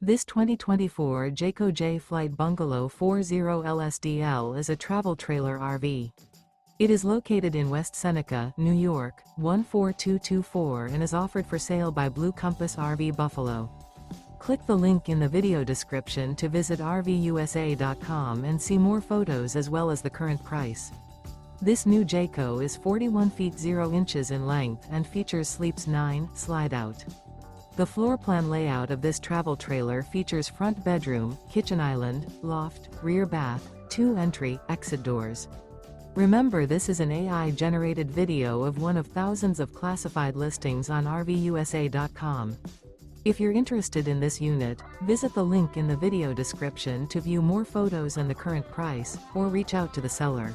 This 2024 Jayco Jay Flight Bungalow 40 LSDL is a travel trailer RV. It is located in West Seneca, New York, 14224 and is offered for sale by Blue Compass RV Buffalo. Click the link in the video description to visit RVUSA.com and see more photos as well as the current price. This new Jayco is 41 feet 0 inches in length and features Sleeps 9 Slideout. The floor plan layout of this travel trailer features front bedroom, kitchen island, loft, rear bath, 2 entry/exit doors. Remember, this is an AI-generated video of one of thousands of classified listings on RVUSA.com. If you're interested in this unit, visit the link in the video description to view more photos and the current price, or reach out to the seller.